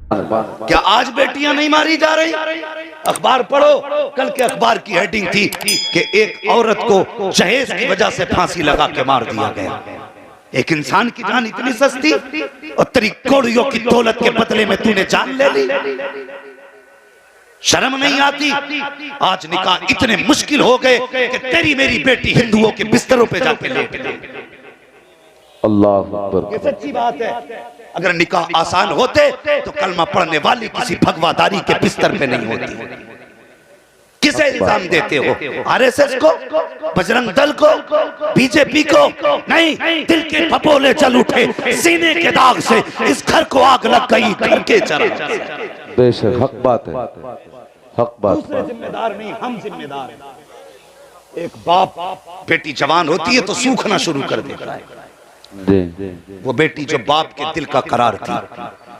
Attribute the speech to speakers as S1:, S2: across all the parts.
S1: क्या आज बेटियां नहीं मारी जा रही? अखबार पढ़ो, कल के अखबार की हेडिंग थी कि एक औरत को जहेज की वजह से फांसी लगा के मार दिया गया। एक इंसान की जान इतनी सस्ती और तेरी कौड़ियों की दौलत के बदले में तूने जान ले ली। शर्म नहीं आती? आज निकाह इतने मुश्किल हो गए कि तेरी मेरी बेटी हिंदुओं के बिस्तरों पे जाके लेट गई।
S2: अल्लाह अकबर।
S1: ये सच्ची बात है। अगर निकाह आसान होते तो कलमा पढ़ने वाली किसी भगवादारी के बिस्तर पे नहीं होती। किसे इल्जाम देते हो? आरएसएस को, बजरंग दल को, बीजेपी को? नहीं, दिल के फपोले चल उठे, सीने के दाग से इस घर को आग लग गई, घर के चरण।
S2: बेशक हक बात है, हक बात।
S1: दूसरे जिम्मेदार नहीं, हम जिम्मेदार हैं। एक बाप बेटी जवान होती है तो सूखना शुरू कर देता है। वो बेटी जो बाप के दिल का करार थी,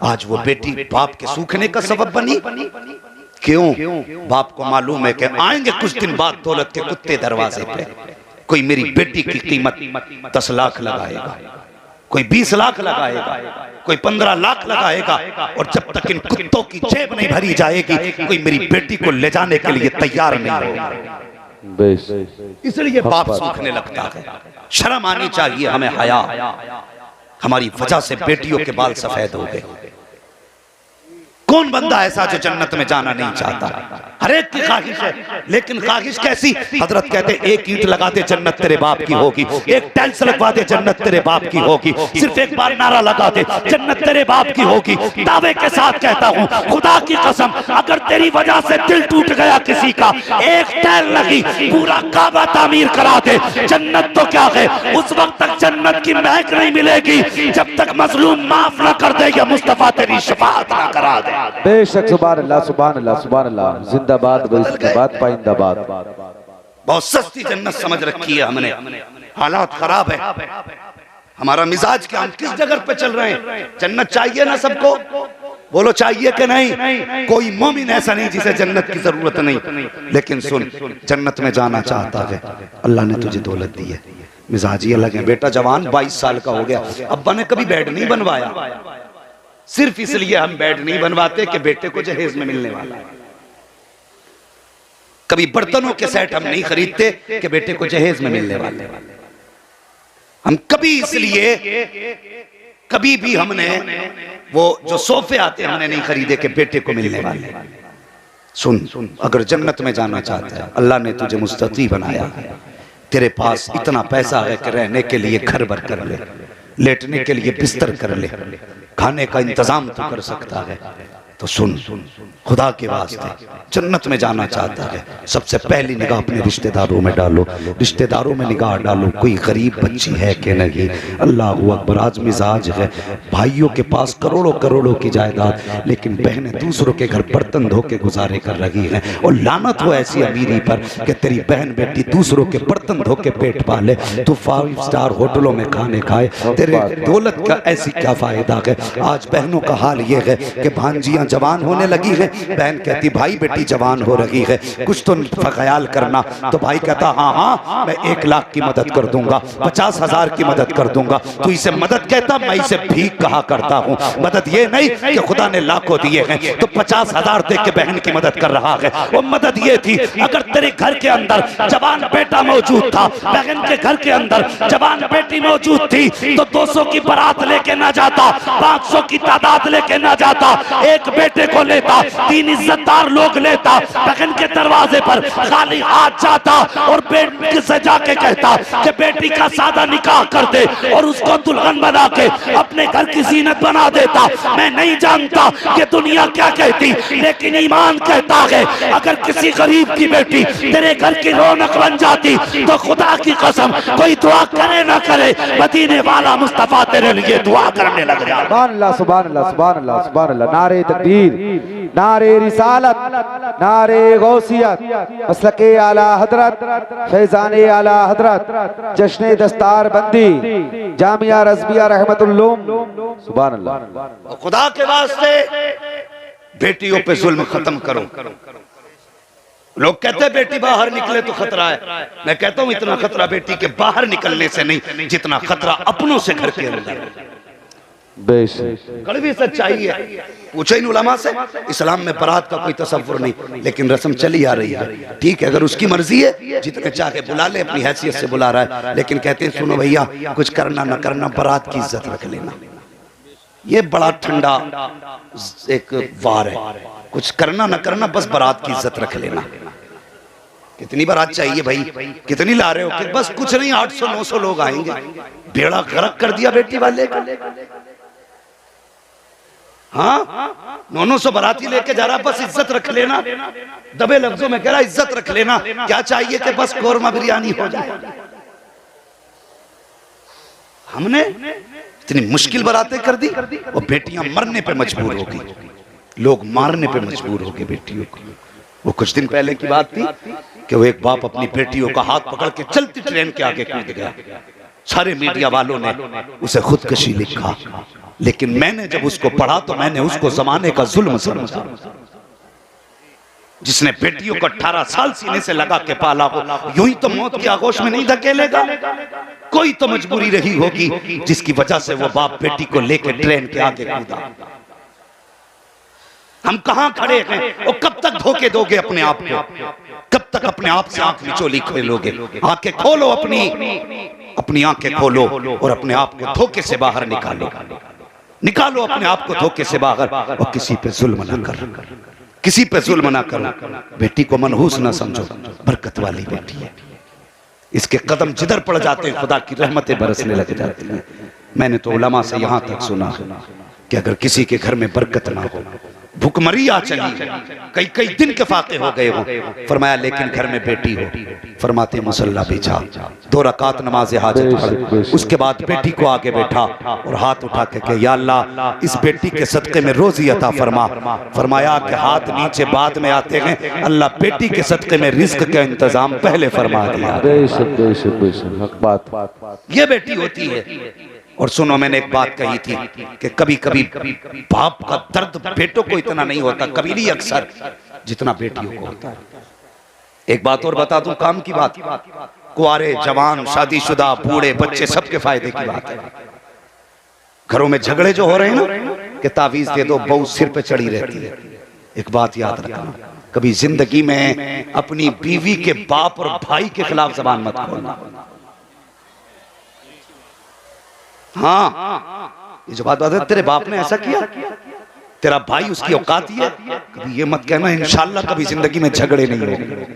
S1: आज वो बेटी बाप के सूखने का सबब बनी। क्यों? बाप को मालूम है कि आएंगे कुछ दिन बाद दौलत के कुत्ते दरवाजे पे। कोई मेरी बेटी की कीमत 10 लाख लगाएगा, कोई 20 लाख लगाएगा, कोई 15 लाख लगाएगा, और जब तक इन कुत्तों की जेब नहीं भरी जाएगी कोई मेरी बेटी को ले जाने के लिए तैयार नहीं होगा। इसलिए बाप सूखने लगता है। शर्म आनी चाहिए हमें, हया। हमारी वजह से बेटियों के बाल सफेद हो गए। कौन बंदा ऐसा जो जन्नत में जाना नहीं चाहता? हर एक की ख्वाहिश है, लेकिन ख्वाहिश कैसी? हजरत कहते एक ईंट लगा दे जन्नत तेरे बाप की होगी, एक टाइल्स लगवा दे जन्नत तेरे बाप की होगी, सिर्फ एक बार नारा लगा दे जन्नत तेरे बाप की होगी। दावे के साथ कहता हूँ, खुदा की कसम, अगर तेरी वजह से दिल टूट गया किसी का, एक टाइल लगी, पूरा काबा तामीर करा दे, जन्नत तो क्या है, उस वक्त तक जन्नत की महक नहीं मिलेगी जब तक मजलूम माफ न कर दे या मुस्तफा तेरी शफाअत न करा दे।
S2: बेशक सुभान अल्लाह, सुभान अल्लाह, सुभान अल्लाह। जिंदाबाद जिंदाबाद पाइंदाबाद।
S1: बहुत सस्ती जन्नत समझ रखी है हमने। हालात खराब है, हमारा मिजाज क्या, हम किस जगह पे चल रहे हैं? जन्नत चाहिए ना सबको? बोलो चाहिए कि नहीं? कोई मोमिन ऐसा नहीं जिसे जन्नत की जरूरत नहीं। लेकिन सुन, जन्नत में जाना चाहता है, अल्लाह ने तुझे दौलत दी है, मिजाज ही अलग है। बेटा जवान 22 साल का हो गया, अब्बा ने कभी बेड नहीं बनवाया। सिर्फ इसलिए हम बेड नहीं बनवाते कि बेटे को जहेज में मिलने वाला है। कभी बर्तनों के सेट हम नहीं खरीदते कि बेटे को जहेज में मिलने वाले। हम कभी इसलिए कभी भी हमने वो जो सोफे आते हैं हमने नहीं खरीदे कि बेटे को मिलने वाले। सुन, अगर जन्नत में जाना चाहता है, अल्लाह ने तुझे मुस्तती बनाया, तेरे पास इतना पैसा है कि रहने के लिए घर भर कर ले, लेटने के लिए बिस्तर कर ले, खाने का इंतजाम तो कर सकता है। तो सुन, खुदा के वास्ते जन्नत में जाना चाहता है, सबसे पहली निगाह अपने रिश्तेदारों में डालो, रिश्तेदारों में निगाह डालो, कोई गरीब बच्ची है कि नहीं। अल्लाह अकबर। आज मिजाज है, भाइयों के पास करोड़ों करोड़ों की जायदाद, लेकिन बहनें दूसरों के घर बर्तन धो के गुजारे कर रही हैं। और लानत हो ऐसी अमीरी पर कि तेरी बहन बेटी दूसरों के बर्तन धो के पेट पाले, तो 5 स्टार होटलों में खाने खाए, तेरे दौलत का ऐसी क्या फायदा है। आज बहनों का हाल ये है कि भांजियां जवान होने लगी है, बहन कहती भाई बेटी जवान हो रही है, कुछ तो ख्याल करना। तो भाई कहता हाँ हाँ मैं 1 लाख की मदद कर दूंगा, 50,000 की मदद कर दूंगा। तो इसे मदद कहता, मैं इसे भीख कहा करता हूँ। मदद ये नहीं कि खुदा ने लाखों दिए हैं तो 50,000 दे के बहन की मदद कर रहा है। वो मदद ये थी, अगर तेरे घर के अंदर जवान बेटा मौजूद था, बहन के घर के अंदर जवान बेटी मौजूद थी, तो 200 की बारात लेके ना जाता, 500 की तादाद लेके ना जाता, एक बेटे को लेता, 3 इज्जतदार लोग लेता, बहन के दरवाजे पर खाली हाथ जाता और बेटी से जाके कहता कि बेटी का सादा निकाह कर दे और उसको दुल्हन बना के अपने घर की जीनत बना देता। मैं नहीं जानता कि दुनिया क्या कहती, लेकिन ईमान कहता है अगर किसी गरीब की बेटी तेरे घर की रौनक बन जाती तो खुदा की कसम कोई दुआ करे ना करे, मदीने वाला मुस्तफा तेरे लिए दुआ करने लग जाए।
S2: सुभान अल्लाह, सुभान अल्लाह, सुभान अल्लाह, सुभान अल्लाह। नारे तकबीर, नारे रिसालत, नारे गौसियत, मसलके आला हजरत, फैजाने आला हजरत, जश्ने दस्तार बंदी, जामिया रज़विया रहमतुल्लूम। सुभान अल्लाह।
S1: खुदा के वास्ते बेटियों पे जुल्म खत्म करो। लोग कहते हैं बेटी बाहर निकले तो खतरा है, मैं कहता हूं इतना खतरा बेटी के बाहर निकलने से नहीं जितना खतरा अपनों से घर के अंदर।
S2: बेशक
S1: कड़वी सच्चाई है। पूछो इन उलमा से, इस्लाम में बारात का कोई तसव्वुर नहीं, लेकिन रस्म चली आ रही है। ठीक है, अगर उसकी मर्जी है जितने चाहे बुला ले, अपनी हैसियत से बुला रहा है, लेकिन कहते हैं सुनो भैया कुछ करना ना करना बारात की इज्जत रख लेना। ये बड़ा ठंडा एक वार है, कुछ करना ना करना बस बारात की इज्जत रख लेना। कितनी बारात चाहिए भाई, कितनी ला रहे हो? कि बस कुछ नहीं 800-900 लोग आएंगे। बेड़ा गर्क कर दिया बेटी वाले का। हाँ 900 बाराती लेके जा रहा, बस इज्जत रख लेना। दबे लफ्जों में कह रहा इज्जत रख लेना। क्या चाहिए कि बस कोरमा बिरयानी हो जाए। हमने इतनी मुश्किल बारातें कर दी और बेटियां मरने पे मजबूर हो गई, लोग मारने पे मजबूर हो गए बेटियों को। वो कुछ दिन पहले की बात थी कि वो एक बाप अपनी बेटियों का हाथ पकड़ के चलती ट्रेन के आगे कूद गया। सारे मीडिया वालों ने उसे खुदकशी लिखा, लेकिन मैंने जब उसको पढ़ा तो मैंने उसको जमाने का जुल्म समझा। जिसने बेटियों को 18 साल सीने से लगा के पाला हो, यूं ही तो मौत की आगोश में नहीं धकेलेगा। कोई तो मजबूरी रही होगी जिसकी वजह से वो बाप बेटी को लेकर ट्रेन के आगे कूदा। हम कहां खड़े हैं और कब तक धोखे दोगे अपने आप को? कब तक अपने आप से आंख निचोली खोलोगे? आंखें खोलो, अपनी आंखें खोलो और अपने आप को धोखे से बाहर निकालो अपने आप को धोखे से बाहर। और किसी पे जुल्म ना करो, किसी पे जुल्म ना करो। बेटी को मनहूस ना समझो, बरकत वाली बेटी है। इसके कदम जिधर पड़ जाते हैं खुदा की रहमतें बरसने लग जाती हैं। मैंने तो उलमा से यहां तक सुना कि अगर किसी के घर में बरकत ना हो, भुखमरी आ चली, कई दिन के फाके हो गए हो, फरमाया लेकिन घर में बेटी हो, फरमाते मुसल्ला बिछा, 2 रकात नमाज हाजत पढ़, उसके बाद बेटी को आगे बैठा और हाथ उठा के या अल्लाह इस बेटी के सदके में रोजी अता फरमा। फरमाया कि हाथ नीचे बाद में आते हैं, अल्लाह बेटी के सदके में रिस्क का इंतजाम पहले फरमा दिया।
S2: हक बात।
S1: ये बेटी होती है। और सुनो, मैंने एक बात कही थी कि कभी कभी बाप का दर्द बेटों को इतना नहीं होता, कभी नहीं अक्सर, जितना बेटियों को होता है। एक बात और बता दूं, काम की बात, कुआरे जवान शादीशुदा बूढ़े बच्चे सबके फायदे की बात है। घरों में झगड़े जो हो रहे हैं ना कि तावीज दे दो, बहू सिर पे चढ़ी रहती है। एक बात याद रखना, कभी जिंदगी में अपनी बीवी के बाप और भाई के खिलाफ जबान मत खोलना। हाँ, ये जो बात है, तेरे बाप ने ऐसा किया, तेरा भाई उसकी औकात ही है, कभी ये मत कहना इंशाल्लाह कभी जिंदगी में झगड़े नहीं होंगे।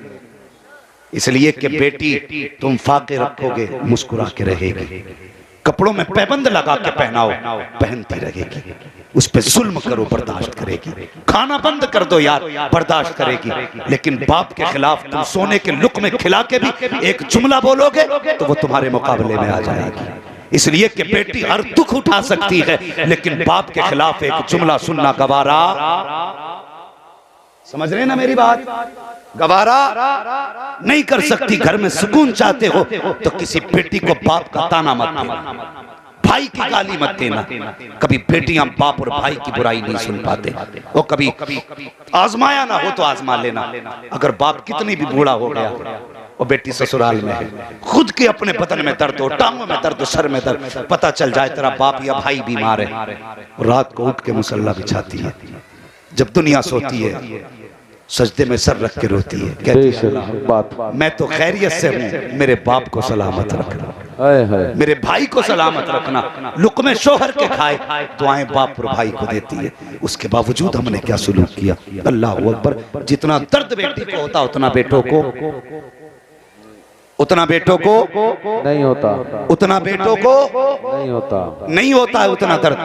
S1: इसलिए कि बेटी तुम फाके रखोगे मुस्कुरा के रहेगी, कपड़ों में पैबंद लगा के पहनाओ पहनती रहेगी, उस पे जुल्म करो बर्दाश्त करेगी, खाना बंद कर दो यार बर्दाश्त करेगी। लेकिन बाप के खिलाफ तुम सोने के लुक में खिला के भी एक जुमला बोलोगे तो वो तुम्हारे मुकाबले में आ जाएगी। इसलिए कि बेटी हर दुख उठा सकती है, लेकिन बाप के खिलाफ एक जुमला सुनना गवारा, समझ रहे ना मेरी बात, गवारा नहीं कर सकती। घर में सुकून चाहते हो तो किसी बेटी को बाप का ताना मत देना, भाई की गाली मत देना। कभी बेटियां बाप और भाई की बुराई नहीं सुन पाते। और कभी आजमाया ना हो तो आजमा लेना। अगर बाप कितनी भी बूढ़ा हो गया और बेटी ससुराल में है, खुद के अपने बदन में दर्द हो, टांगों में दर्द हो, सर में दर्द, पता चल जाए तेरा बाप या भाई बीमार है, और रात को उठ के मुसल्ला बिछाती है, जब दुनिया सोती है सजदे में सर रख के रोती है, कहती है मैं तो खैरियत से हूँ, मेरे बाप को सलामत रखना, मेरे भाई को सलामत रखना। लुक़मे शोहर के खाए, दुआएं बाप और भाई को देती है। उसके बावजूद हमने क्या सुलूक किया। अल्लाह अकबर। जितना दर्द बेटी को होता उतना बेटों को नहीं होता, उतना बेटों को नहीं होता है उतना दर्द।